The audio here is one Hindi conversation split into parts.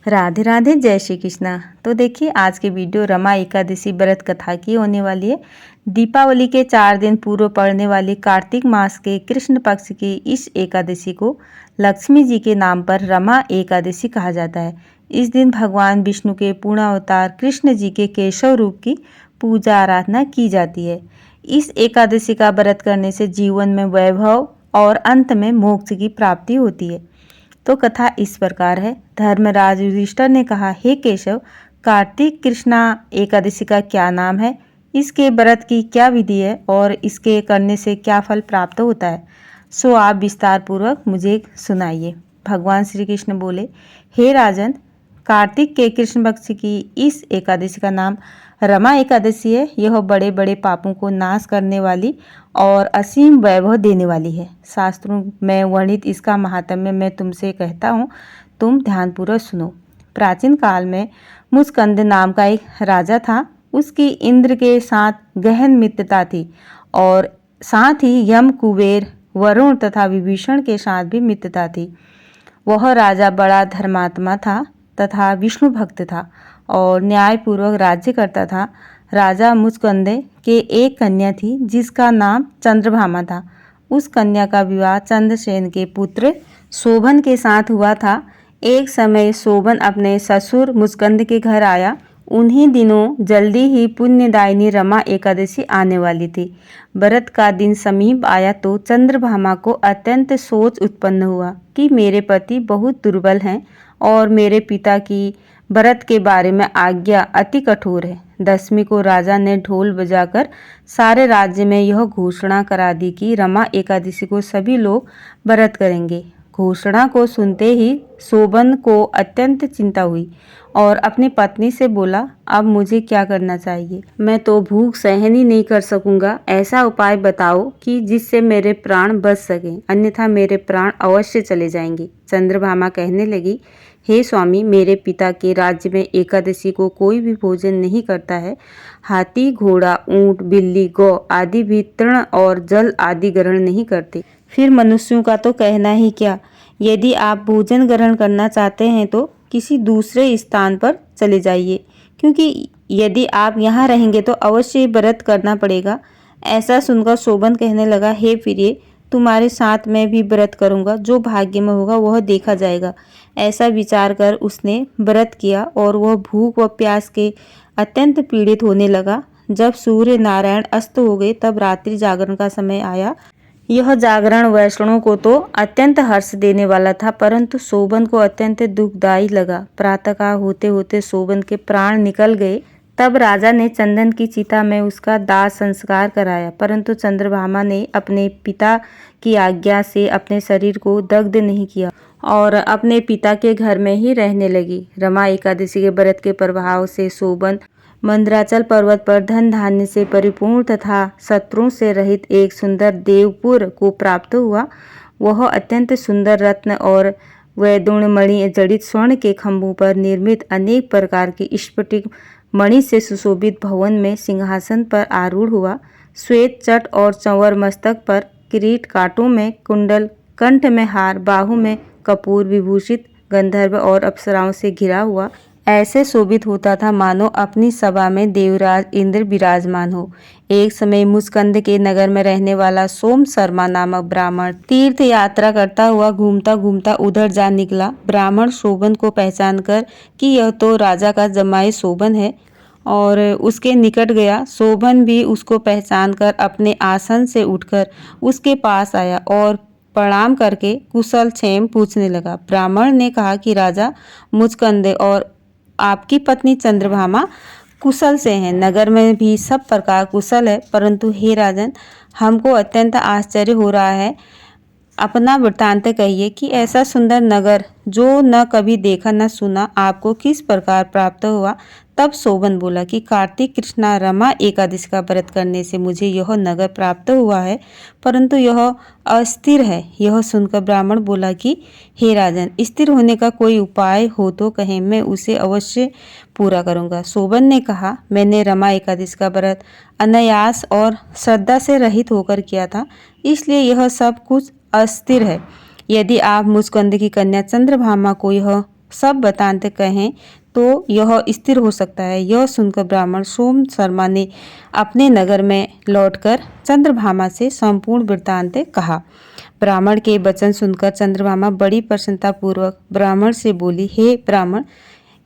राधे राधे, जय श्री कृष्णा। तो देखिए, आज की वीडियो रमा एकादशी व्रत कथा की होने वाली है। दीपावली के 4 दिन पूर्व पड़ने वाली कार्तिक मास के कृष्ण पक्ष की इस एकादशी को लक्ष्मी जी के नाम पर रमा एकादशी कहा जाता है। इस दिन भगवान विष्णु के पूर्ण अवतार कृष्ण जी के केशव रूप की पूजा आराधना की जाती है। इस एकादशी का व्रत करने से जीवन में वैभव और अंत में मोक्ष की प्राप्ति होती है। तो कथा इस प्रकार है। धर्मराज युधिष्ठिर ने कहा, हे केशव, कार्तिक कृष्णा एकादशी का क्या नाम है, इसके व्रत की क्या विधि है और इसके करने से क्या फल प्राप्त होता है, सो आप विस्तार पूर्वक मुझे सुनाइए। भगवान श्री कृष्ण बोले, हे राजन, कार्तिक के कृष्ण पक्ष की इस एकादशी का नाम रमा एकादशी है। यह बड़े बड़े पापों को नाश करने वाली और असीम वैभव देने वाली है। शास्त्रों में वर्णित इसका महात्म्य मैं तुमसे कहता हूँ, तुम ध्यानपूर्वक सुनो। प्राचीन काल में मुस्कंद नाम का एक राजा था। उसकी इंद्र के साथ गहन मित्रता थी और साथ ही यम, कुबेर, वरुण तथा विभीषण के साथ भी मित्रता थी। वह राजा बड़ा धर्मात्मा था तथा विष्णु भक्त था और न्यायपूर्वक राज्य करता था। राजा मुस्कंदे के एक कन्या थी जिसका नाम चंद्रभामा था। उस कन्या का विवाह चंद्रसेन के पुत्र शोभन के साथ हुआ था। एक समय शोभन अपने ससुर मुस्कंद के घर आया। उन्हीं दिनों जल्दी ही पुण्यदायिनी रमा एकादशी आने वाली थी। व्रत का दिन समीप आया तो चंद्रभामा को अत्यंत सोच उत्पन्न हुआ कि मेरे पति बहुत दुर्बल हैं और मेरे पिता की व्रत के बारे में आज्ञा अति कठोर है। 10वीं को राजा ने ढोल बजाकर सारे राज्य में यह घोषणा करा दी कि रमा एकादशी को सभी लोग व्रत करेंगे। घोषणा को सुनते ही शोभन को अत्यंत चिंता हुई और अपनी पत्नी से बोला, अब मुझे क्या करना चाहिए? मैं तो भूख सहन ही नहीं कर सकूंगा। ऐसा उपाय बताओ कि जिससे मेरे प्राण बच सकें, अन्यथा मेरे प्राण अवश्य चले जाएंगे। चंद्रभामा कहने लगी, हे स्वामी, मेरे पिता के राज्य में एकादशी को कोई भी भोजन नहीं करता है। हाथी, घोड़ा, ऊंट, बिल्ली, गौ आदि भी तृण और जल आदि ग्रहण नहीं करते। फिर मनुष्यों का तो कहना ही क्या। यदि आप भोजन ग्रहण करना चाहते हैं तो किसी दूसरे स्थान पर चले जाइए, क्योंकि यदि आप यहाँ रहेंगे तो अवश्य व्रत करना पड़ेगा। ऐसा सुनकर शोभन कहने लगा, हे प्रिय, तुम्हारे साथ मैं भी व्रत करूंगा। जो भाग्य में होगा वह देखा जाएगा। ऐसा विचार कर उसने व्रत किया और वह भूख व प्यास के अत्यंत पीड़ित होने लगा। जब सूर्य नारायण अस्त हो गए तब रात्रि जागरण का समय आया। यह जागरण वैष्णवों को तो अत्यंत हर्ष देने वाला था, परंतु शोभन को अत्यंत दुखदायी लगा। प्रातःकाल होते होते शोभन के प्राण निकल गए। तब राजा ने चंदन की चिता में उसका दाह संस्कार कराया, परंतु चंद्रभामा ने अपने पिता की आज्ञा से अपने शरीर को दग्ध नहीं किया और अपने पिता के घर में ही रहने लगी। रमा एकादशी के व्रत के प्रभाव से शोभन मंदराचल पर्वत पर धन धान्य से परिपूर्ण तथा शत्रुओं से रहित एक सुंदर देवपुर को प्राप्त हुआ। वह अत्यंत सुंदर रत्न और वैदुण्यमणि जड़ित स्वर्ण के खंभों पर निर्मित अनेक प्रकार की स्फटिक मणि से सुशोभित भवन में सिंहासन पर आरूढ़ हुआ। श्वेत चट और चंवर, मस्तक पर किरीट, कांटों में कुंडल, कंठ में हार, बाहु में कपूर विभूषित, गंधर्व और अप्सराओं से घिरा हुआ ऐसे शोभित होता था मानो अपनी सभा में देवराज इंद्र विराजमान हो। एक समय मुस्कंद के नगर में रहने वाला सोम शर्मा नामक ब्राह्मण तीर्थ यात्रा करता हुआ घूमता घूमता उधर जा निकला। ब्राह्मण शोभन को पहचान कर कि यह तो राजा का जमाई शोभन है और उसके निकट गया। शोभन भी उसको पहचान कर अपने आसन से उठकर उसके पास आया और प्रणाम करके कुशल क्षेम पूछने लगा। ब्राह्मण ने कहा कि राजा मुस्कंद और आपकी पत्नी चंद्रभामा कुशल से हैं। नगर में भी सब प्रकार कुशल है, परंतु हे राजन, हमको अत्यंत आश्चर्य हो रहा है। अपना वृत्तांत कहिए कि ऐसा सुंदर नगर जो न कभी देखा न सुना आपको किस प्रकार प्राप्त हुआ। तब शोभन बोला कि कार्तिक कृष्णा रमा एकादशी का व्रत करने से मुझे यह नगर प्राप्त हुआ है, परंतु यह अस्थिर है। यह सुनकर ब्राह्मण बोला कि हे राजन, स्थिर होने का कोई उपाय हो तो कहें, मैं उसे अवश्य पूरा करूंगा। शोभन ने कहा, मैंने रमा एकादशी का व्रत अनायास और श्रद्धा से रहित होकर किया था, इसलिए यह सब कुछ अस्थिर है। यदि आप मुस्कंद की कन्या चंद्रभामा को यह सब बताते कहें तो यह स्थिर हो सकता है। यह सुनकर ब्राह्मण सोम शर्मा ने अपने नगर में लौटकर चंद्रभामा से संपूर्ण वृत्तांत कहा। ब्राह्मण के वचन सुनकर चंद्रभामा बड़ी प्रसन्नता पूर्वक ब्राह्मण से बोली, हे ब्राह्मण,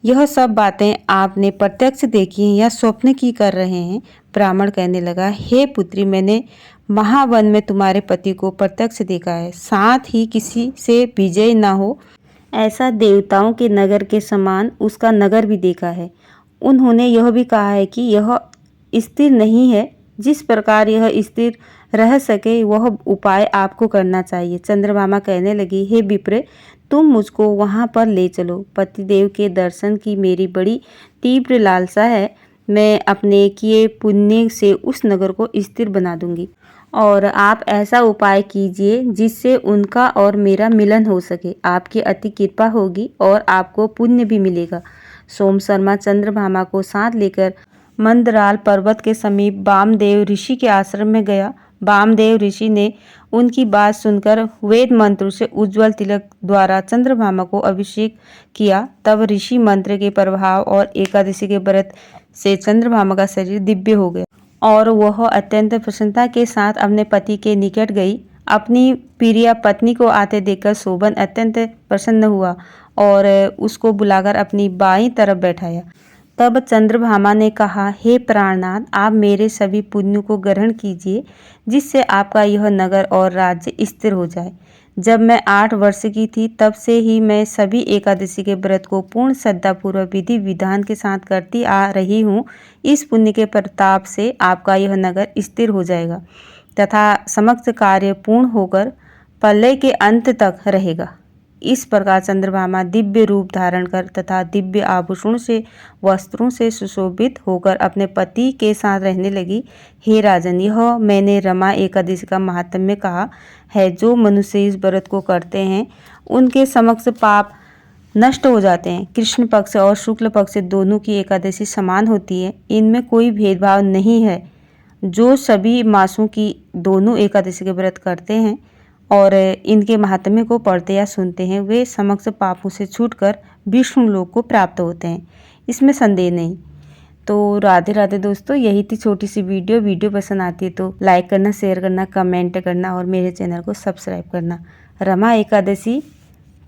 यह सब बातें आपने प्रत्यक्ष देखी हैं या स्वप्न की कर रहे हैं? ब्राह्मण कहने लगा, हे पुत्री, मैंने महावन में तुम्हारे पति को प्रत्यक्ष देखा है, साथ ही किसी से विजय न हो ऐसा देवताओं के नगर के समान उसका नगर भी देखा है। उन्होंने यह भी कहा है कि यह स्थिर नहीं है, जिस प्रकार यह स्थिर रह सके वह उपाय आपको करना चाहिए। चंद्रभामा कहने लगी, हे विप्र, तुम मुझको वहाँ पर ले चलो। पतिदेव के दर्शन की मेरी बड़ी तीव्र लालसा है। मैं अपने किए पुण्य से उस नगर को स्थिर बना दूंगी और आप ऐसा उपाय कीजिए जिससे उनका और मेरा मिलन हो सके। आपकी अति कृपा होगी और आपको पुण्य भी मिलेगा। सोम शर्मा चंद्रभामा को साथ लेकर मंदराल पर्वत के समीप वामदेव ऋषि के आश्रम में गया। वामदेव ऋषि ने उनकी बात सुनकर वेद मंत्र से उज्ज्वल तिलक द्वारा चंद्रभामा को अभिषेक किया। तब ऋषि मंत्र के प्रभाव और एकादशी के व्रत से चंद्रभामा का शरीर दिव्य हो गया और वह अत्यंत प्रसन्नता के साथ अपने पति के निकट गई। अपनी प्रिय पत्नी को आते देखकर शोभन अत्यंत प्रसन्न हुआ और उसको बुलाकर अपनी बाईं तरफ बैठाया। तब चंद्रभामा ने कहा, हे प्राणनाथ, आप मेरे सभी पुण्यों को ग्रहण कीजिए जिससे आपका यह नगर और राज्य स्थिर हो जाए। जब मैं 8 वर्ष की थी तब से ही मैं सभी एकादशी के व्रत को पूर्ण श्रद्धापूर्वक विधि विधान के साथ करती आ रही हूँ। इस पुण्य के प्रताप से आपका यह नगर स्थिर हो जाएगा तथा समस्त कार्य पूर्ण होकर प्रलय के अंत तक रहेगा। इस प्रकार चंद्रभामा दिव्य रूप धारण कर तथा दिव्य आभूषणों से वस्त्रों से सुशोभित होकर अपने पति के साथ रहने लगी। हे राजन, यह मैंने रमा एकादशी का महात्म्य कहा है। जो मनुष्य इस व्रत को करते हैं उनके समक्ष पाप नष्ट हो जाते हैं। कृष्ण पक्ष और शुक्ल पक्ष दोनों की एकादशी समान होती है, इनमें कोई भेदभाव नहीं है। जो सभी मासों की दोनों एकादशी के व्रत करते हैं और इनके महात्म्य को पढ़ते या सुनते हैं वे समस्त पापों से छूटकर विष्णु लोक को प्राप्त होते हैं, इसमें संदेह नहीं। तो राधे राधे दोस्तों, यही थी छोटी सी वीडियो पसंद आती है तो लाइक करना, शेयर करना, कमेंट करना और मेरे चैनल को सब्सक्राइब करना। रमा एकादशी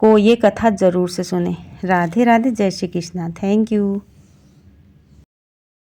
को ये कथा ज़रूर से सुने। राधे राधे, जय श्री कृष्णा। Thank you.